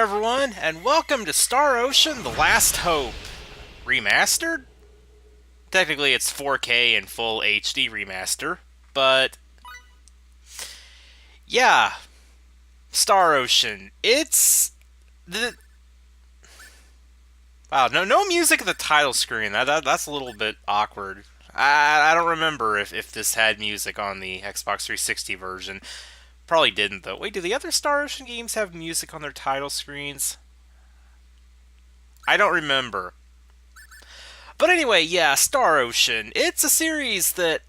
everyone, and welcome to Star Ocean: The Last Hope Remastered? Technically, it's 4K and full HD remaster, but yeah, Star Ocean. It's the wow, no music at the title screen. That's a little bit awkward. I don't remember if this had music on the Xbox 360 version. Probably didn't though. Wait, do the other Star Ocean games have music on their title screens? I don't remember. But anyway, yeah, Star Ocean. It's a series that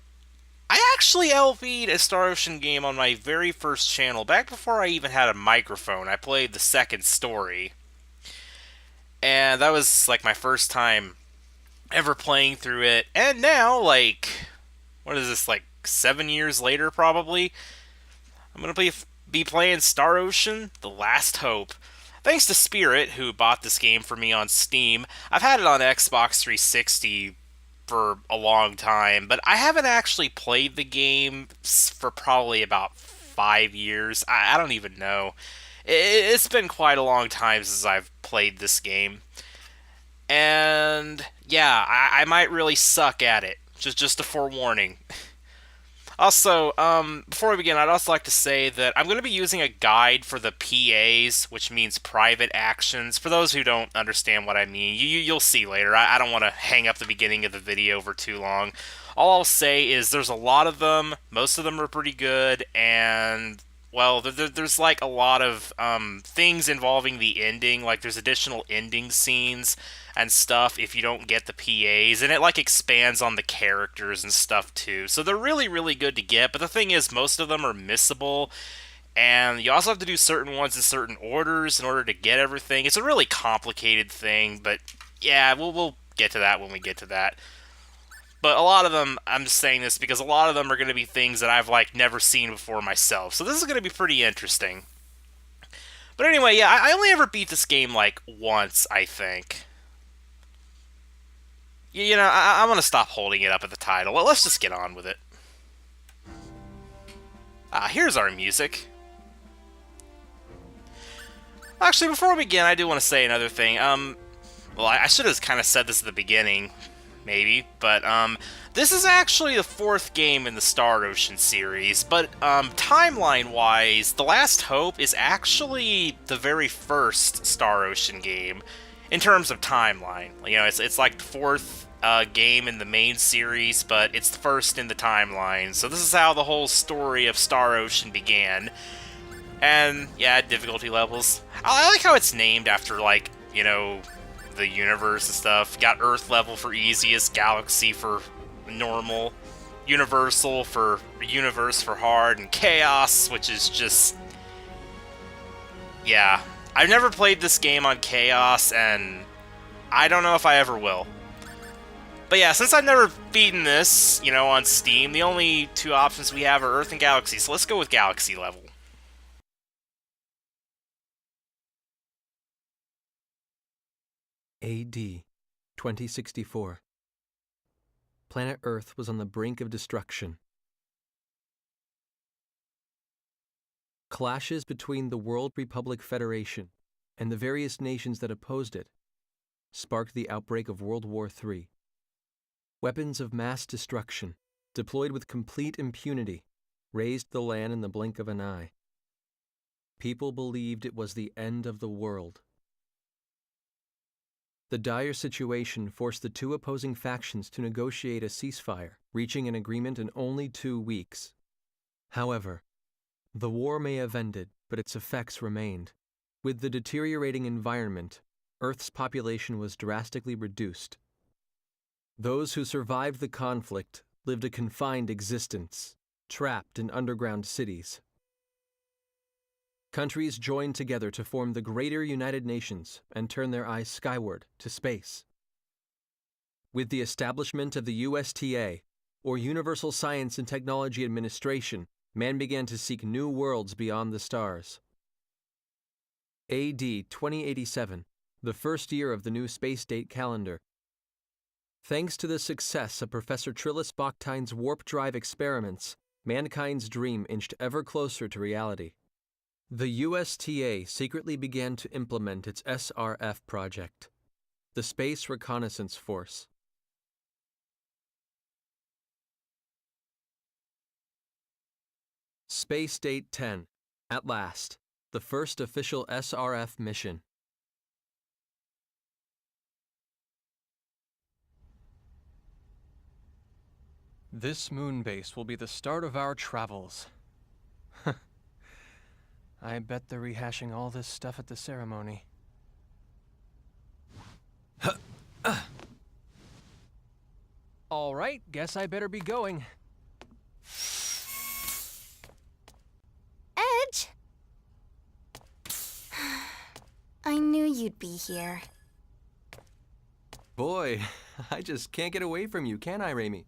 I actually LP'd a Star Ocean game on my very first channel, back before I even had a microphone. I played the second story, and that was like my first time ever playing through it. And now, like, what is this, like 7 years later, probably? I'm gonna be playing Star Ocean: The Last Hope. Thanks to Spirit, who bought this game for me on Steam. I've had it on Xbox 360 for a long time, but I haven't actually played the game for probably about 5 years. I don't even know. It's been quite a long time since I've played this game. And yeah, I might really suck at it. Just a forewarning. Also, before we begin, I'd also like to say that I'm going to be using a guide for the PAs, which means private actions. For those who don't understand what I mean, you'll see later. I don't want to hang up the beginning of the video for too long. All I'll say is there's a lot of them. Most of them are pretty good, and well, there's like a lot of things involving the ending. Like there's additional ending scenes and stuff if you don't get the PAs, and it like expands on the characters and stuff too. So they're really, really good to get, but the thing is, most of them are missable, and you also have to do certain ones in certain orders in order to get everything. It's a really complicated thing, but yeah, we'll get to that when we get to that. But a lot of them, I'm just saying this because a lot of them are going to be things that I've like never seen before myself, so this is going to be pretty interesting. But anyway, yeah, I only ever beat this game like once, I think. You know, I'm going to stop holding it up at the title. Well, let's just get on with it. Here's our music. Actually, before we begin, I do want to say another thing. Well, I should have kind of said this at the beginning, maybe, but, this is actually the fourth game in the Star Ocean series, but, timeline-wise, The Last Hope is actually the very first Star Ocean game, in terms of timeline. You know, it's like the fourth game in the main series, but it's the first in the timeline. So this is how the whole story of Star Ocean began. And yeah, difficulty levels. I like how it's named after, like, you know, the universe and stuff. Got Earth level for easiest, Galaxy for normal, Universal for universe for hard, and Chaos, which is just, yeah. I've never played this game on Chaos, and I don't know if I ever will. But yeah, since I've never beaten this, you know, on Steam, the only two options we have are Earth and Galaxy, so let's go with Galaxy level. AD 2064. Planet Earth was on the brink of destruction. Clashes between the World Republic Federation and the various nations that opposed it sparked the outbreak of World War III. Weapons of mass destruction, deployed with complete impunity, razed the land in the blink of an eye. People believed it was the end of the world. The dire situation forced the two opposing factions to negotiate a ceasefire, reaching an agreement in only 2 weeks. However, the war may have ended, but its effects remained. With the deteriorating environment, Earth's population was drastically reduced. Those who survived the conflict lived a confined existence, trapped in underground cities. Countries joined together to form the Greater United Nations and turn their eyes skyward to space. With the establishment of the USTA, or Universal Science and Technology Administration, man began to seek new worlds beyond the stars. AD 2087, the first year of the new space date calendar. Thanks to the success of Professor Trillis Bachtine's warp drive experiments, mankind's dream inched ever closer to reality. The USTA secretly began to implement its SRF project, the Space Reconnaissance Force. Space Date 10. At last, the first official SRF mission. This moon base will be the start of our travels. I bet they're rehashing all this stuff at the ceremony. All right, guess I better be going. Edge? I knew you'd be here. Boy, I just can't get away from you, can I, Raimi?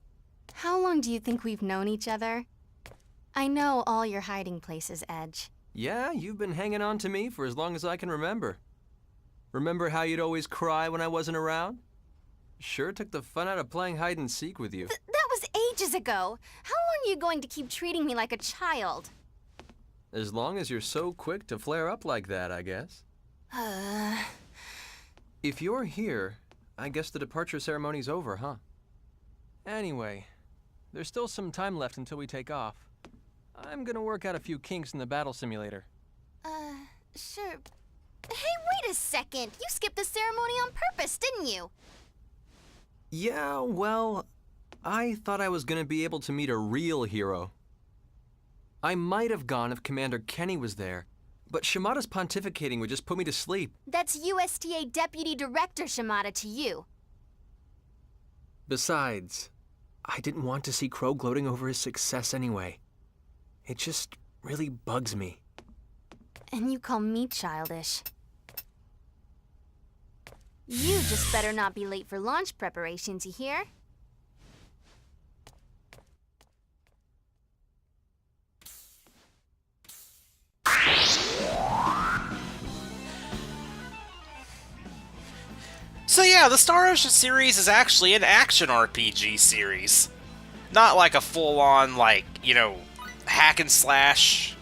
How long do you think we've known each other? I know all your hiding places, Edge. Yeah, you've been hanging on to me for as long as I can remember. Remember how you'd always cry when I wasn't around? Sure took the fun out of playing hide and seek with you. That was ages ago. How long are you going to keep treating me like a child? As long as you're so quick to flare up like that, I guess. If you're here, I guess the departure ceremony's over, huh? Anyway, there's still some time left until we take off. I'm gonna work out a few kinks in the battle simulator. Sure. Hey, wait a second. You skipped the ceremony on purpose, didn't you? Yeah, well, I thought I was gonna be able to meet a real hero. I might have gone if Commander Kenny was there, but Shimada's pontificating would just put me to sleep. That's USTA Deputy Director Shimada to you. Besides, I didn't want to see Crow gloating over his success anyway. It just really bugs me. And you call me childish. You just better not be late for launch preparations, you hear? So yeah, the Star Ocean series is actually an action RPG series. Not like a full-on, like, you know, hack and slash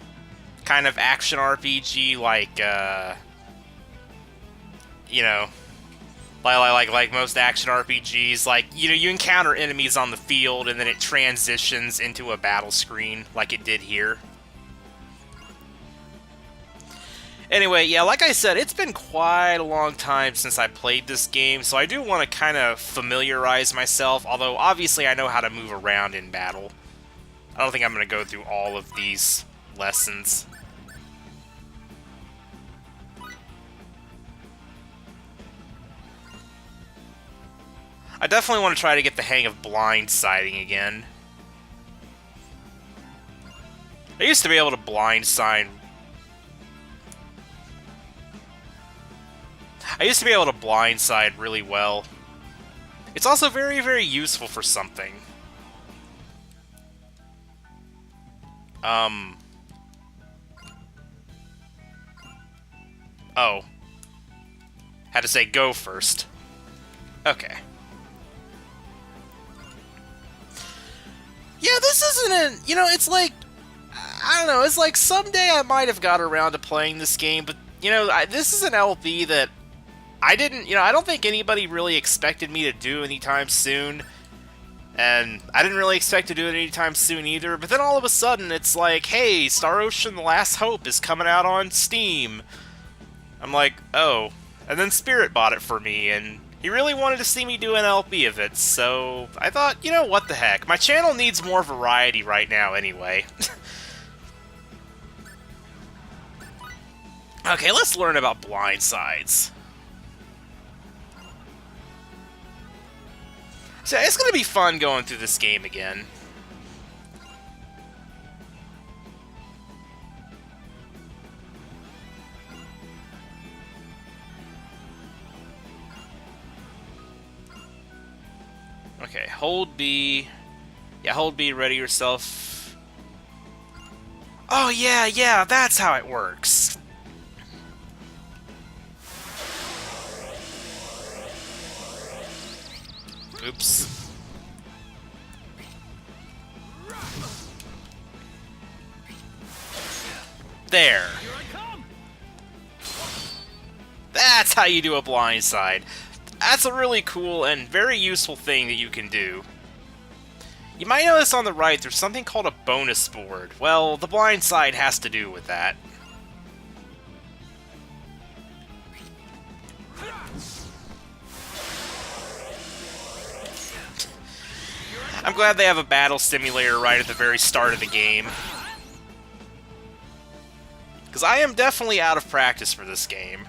kind of action RPG like, you know, like most action RPGs. Like, you know, you encounter enemies on the field and then it transitions into a battle screen like it did here. Anyway, yeah, like I said, it's been quite a long time since I played this game, so I do want to kind of familiarize myself, although obviously I know how to move around in battle. I don't think I'm going to go through all of these lessons. I definitely want to try to get the hang of blindsiding again. I used to be able to blindside... really well. It's also very, very useful for something. Oh. Had to say go first. Okay. Yeah, this isn't a... You know, it's like... I don't know, it's like someday I might have got around to playing this game, but, you know, this is an LP that I didn't... You know, I don't think anybody really expected me to do anytime soon. And I didn't really expect to do it anytime soon either, but then all of a sudden it's like, hey, Star Ocean: The Last Hope is coming out on Steam. I'm like, oh. And then Spirit bought it for me, and he really wanted to see me do an LP of it, so I thought, you know, what the heck. My channel needs more variety right now anyway. Okay, let's learn about blindsides. So it's going to be fun going through this game again. Okay, hold B. Yeah, hold B, ready yourself. Oh, yeah, that's how it works. Oops. There. That's how you do a blindside. That's a really cool and very useful thing that you can do. You might notice on the right there's something called a bonus board. Well, the blindside has to do with that. I'm glad they have a battle simulator right at the very start of the game. Because I am definitely out of practice for this game.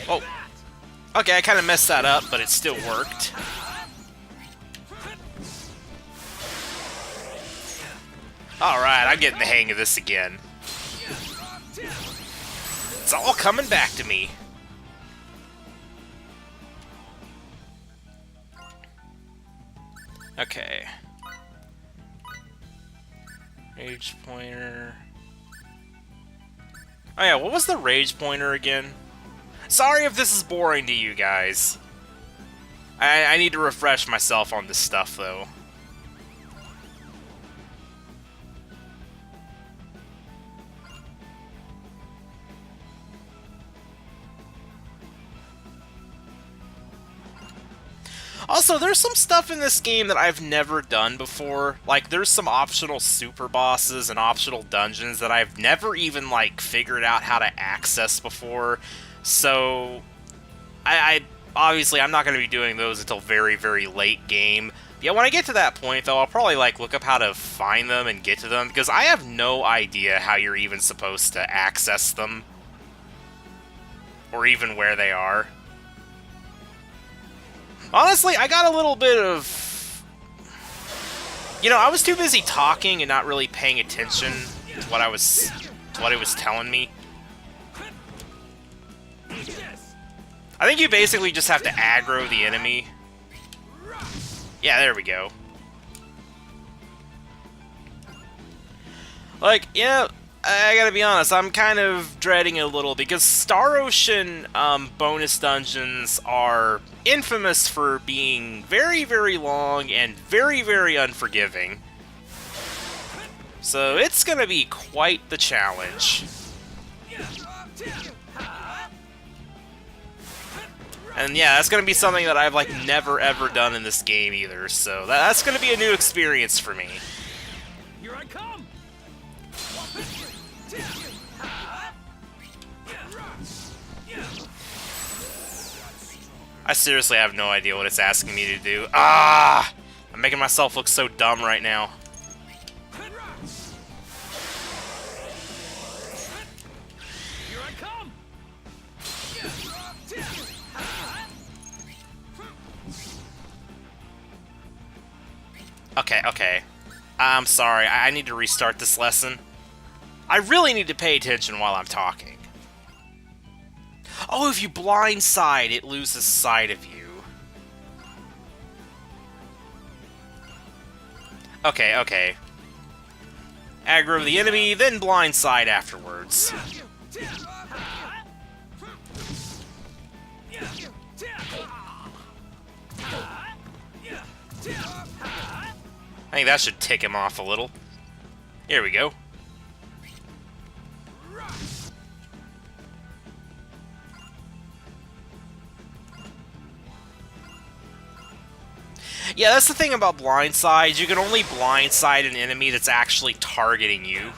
Oh. Okay, I kind of messed that up, but it still worked. Alright, I'm getting the hang of this again. It's all coming back to me. Okay. Rage pointer. Oh yeah, what was the rage pointer again? Sorry if this is boring to you guys. I need to refresh myself on this stuff, though. Also, there's some stuff in this game that I've never done before. Like, there's some optional super bosses and optional dungeons that I've never even, like, figured out how to access before. So, obviously, I'm not going to be doing those until very, very late game. Yeah, when I get to that point, though, I'll probably, like, look up how to find them and get to them, because I have no idea how you're even supposed to access them. Or even where they are. Honestly, I got a little bit of... You know, I was too busy talking and not really paying attention to what it was telling me. I think you basically just have to aggro the enemy. Yeah, there we go. Like, yeah, I gotta be honest, I'm kind of dreading it a little because Star Ocean bonus dungeons are infamous for being very, very long and very, very unforgiving. So it's gonna be quite the challenge. And yeah, that's gonna be something that I've like never ever done in this game either, so that's gonna be a new experience for me. Here I come. I seriously have no idea what it's asking me to do. Ah! I'm making myself look so dumb right now. Here I come. Okay. I'm sorry, I need to restart this lesson. I really need to pay attention while I'm talking. Oh, if you blindside, it loses sight of you. Okay. Aggro the enemy, then blindside afterwards. I think that should tick him off a little. Here we go. Yeah, that's the thing about blindsides. You can only blindside an enemy that's actually targeting you.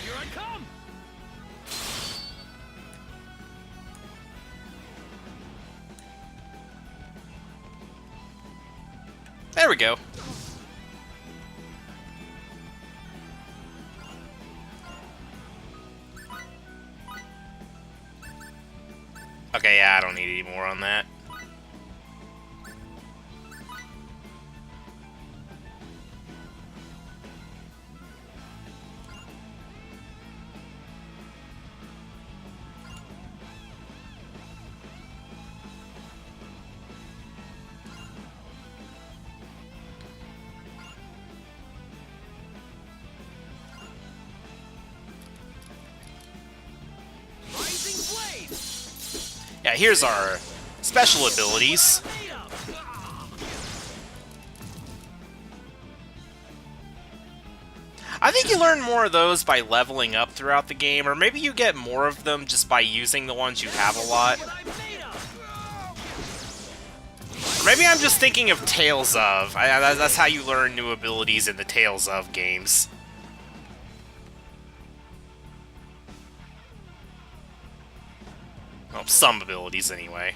Here I come. There we go. Okay, yeah, I don't need any more on that. Yeah, here's our special abilities. I think you learn more of those by leveling up throughout the game, or maybe you get more of them just by using the ones you have a lot. Or maybe I'm just thinking of Tales of. That's how you learn new abilities in the Tales of games. Well, some abilities anyway.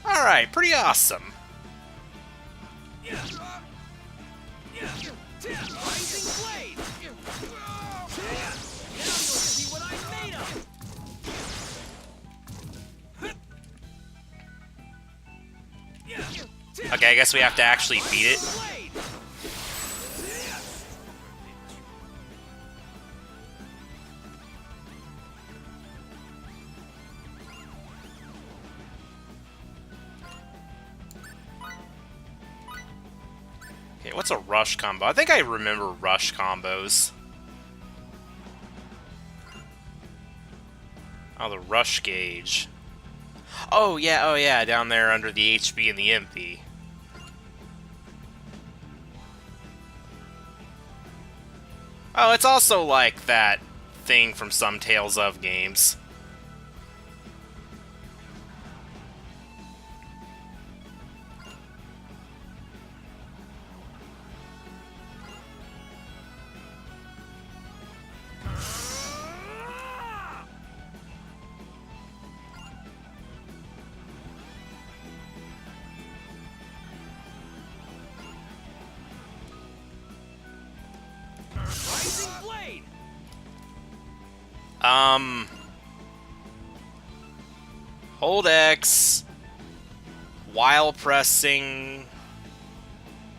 Alright, pretty awesome. Okay, I guess we have to actually beat it. Okay, what's a rush combo? I think I remember rush combos. Oh, the rush gauge. Oh yeah, down there under the HP and the MP. Oh, it's also like that thing from some Tales of games. Hold X while pressing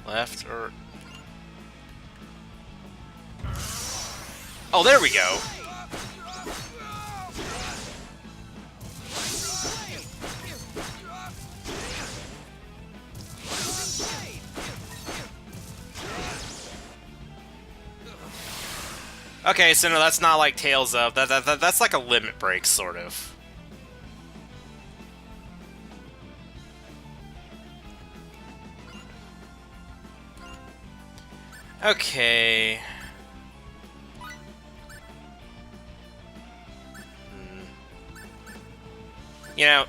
left or... Oh, there we go. Okay, so no, that's not like Tales of. That's like a limit break, sort of. Okay. You know,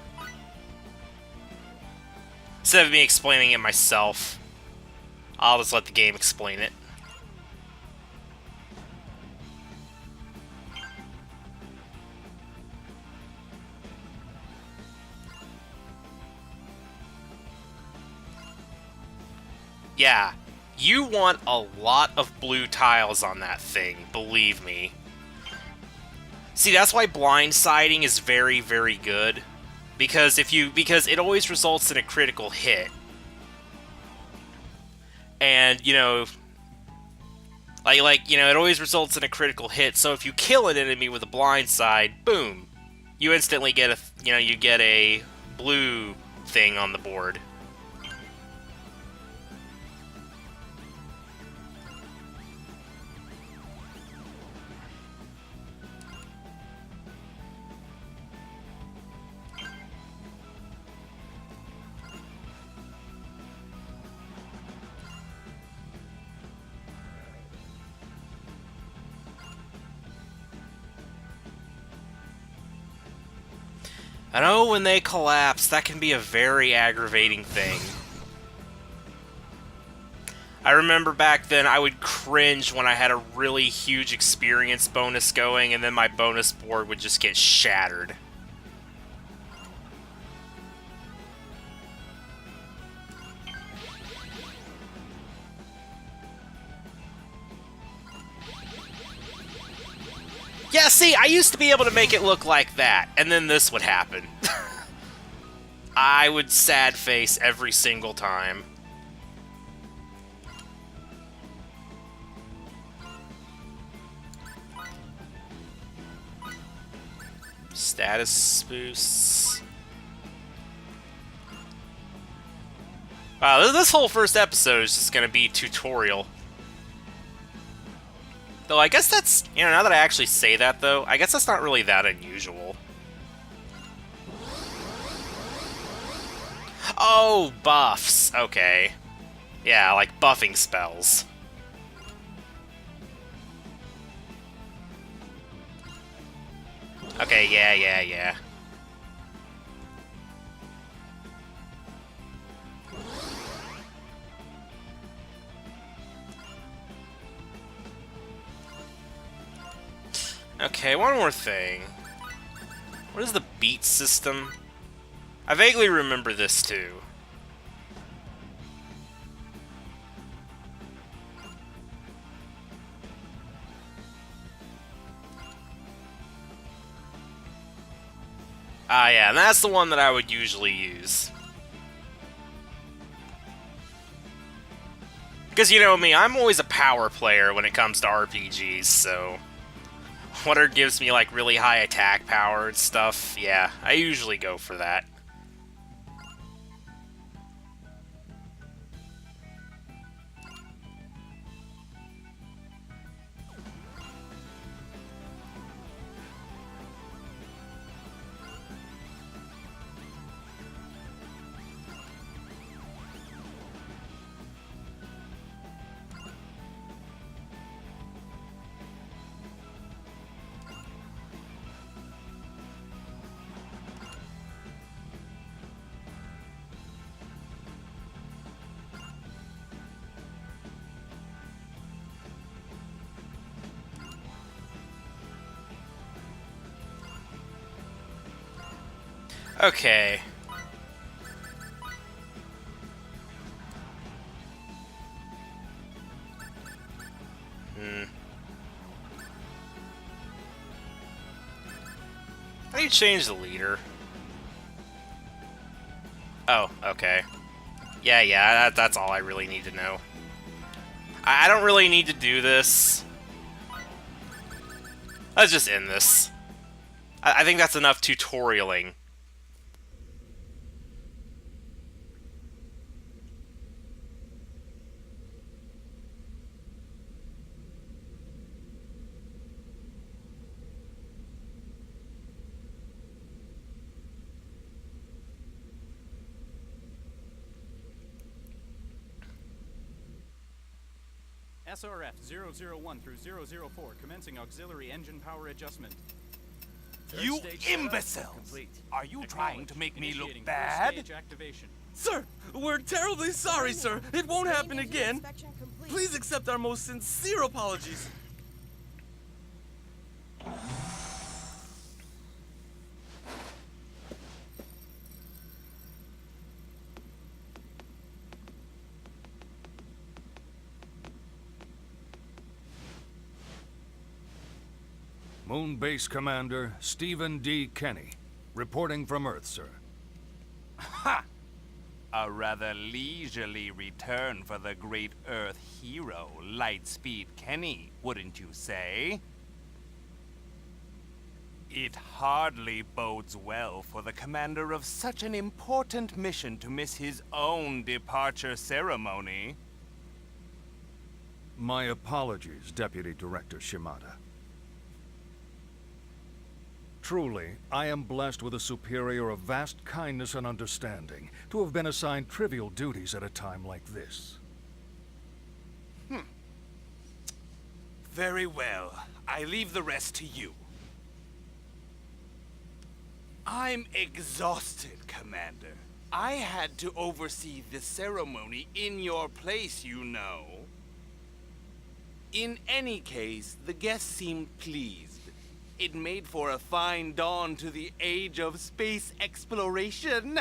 instead of me explaining it myself, I'll just let the game explain it. Yeah, you want a lot of blue tiles on that thing, believe me. See, that's why blindsiding is very, very good. Because it always results in a critical hit. And, you know, it always results in a critical hit, so if you kill an enemy with a blindside, boom, you instantly get you get a blue thing on the board. I know when they collapse, that can be a very aggravating thing. I remember back then I would cringe when I had a really huge experience bonus going, and then my bonus board would just get shattered. Yeah, see, I used to be able to make it look like that, and then this would happen. I would sad face every single time. Status boosts. Wow, this whole first episode is just gonna be tutorial. Though I guess that's, now that I actually say that though, I guess that's not really that unusual. Oh, buffs. Okay. Yeah, like buffing spells. Okay, yeah. Okay, one more thing. What is the beat system? I vaguely remember this too. Ah, yeah, and that's the one that I would usually use. Because you know me, I'm always a power player when it comes to RPGs, so... Whatever gives me, like, really high attack power and stuff, yeah, I usually go for that. Okay. How do you change the leader? Oh, okay. Yeah, that's all I really need to know. I don't really need to do this. Let's just end this. I think that's enough tutorialing. SRF 001 through 004, commencing auxiliary engine power adjustment. You imbeciles! Are you trying to make me look bad? Sir, we're terribly sorry, sir. It won't happen again. Please accept our most sincere apologies. Moon Base Commander Stephen D. Kenny, reporting from Earth, sir. Ha! A rather leisurely return for the great Earth hero, Lightspeed Kenny, wouldn't you say? It hardly bodes well for the commander of such an important mission to miss his own departure ceremony. My apologies, Deputy Director Shimada. Truly, I am blessed with a superior of vast kindness and understanding to have been assigned trivial duties at a time like this. Very well. I leave the rest to you. I'm exhausted, Commander. I had to oversee the ceremony in your place, you know. In any case, the guests seemed pleased. It made for a fine dawn to the age of space exploration.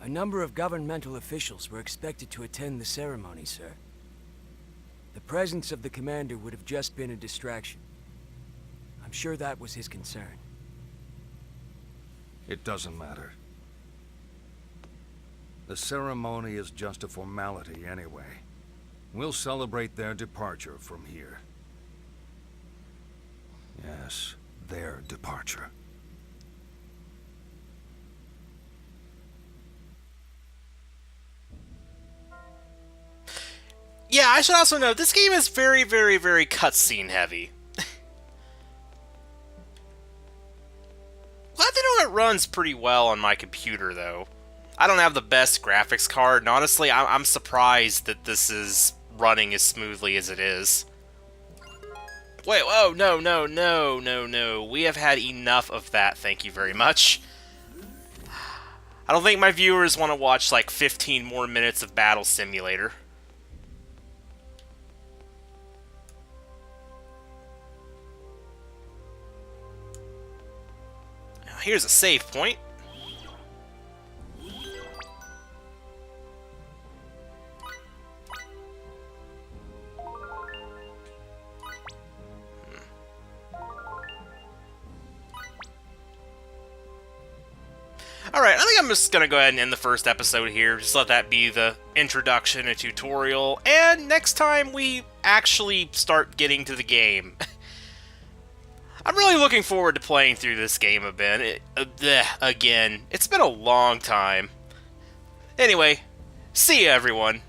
A number of governmental officials were expected to attend the ceremony, sir. The presence of the commander would have just been a distraction. I'm sure that was his concern. It doesn't matter. The ceremony is just a formality anyway. We'll celebrate their departure from here. Yes, their departure. Yeah, I should also note, this game is very, very, very cutscene heavy. Glad to know it runs pretty well on my computer, though. I don't have the best graphics card, and honestly, I'm surprised that this is running as smoothly as it is. Wait, whoa, no, no, no, no, no. We have had enough of that, thank you very much. I don't think my viewers want to watch like 15 more minutes of Battle Simulator. Here's a save point. Alright, I think I'm just gonna go ahead and end the first episode here. Just let that be the introduction and tutorial. And next time we actually start getting to the game. I'm really looking forward to playing through this game a bit. Again, it's been a long time. Anyway, see ya everyone.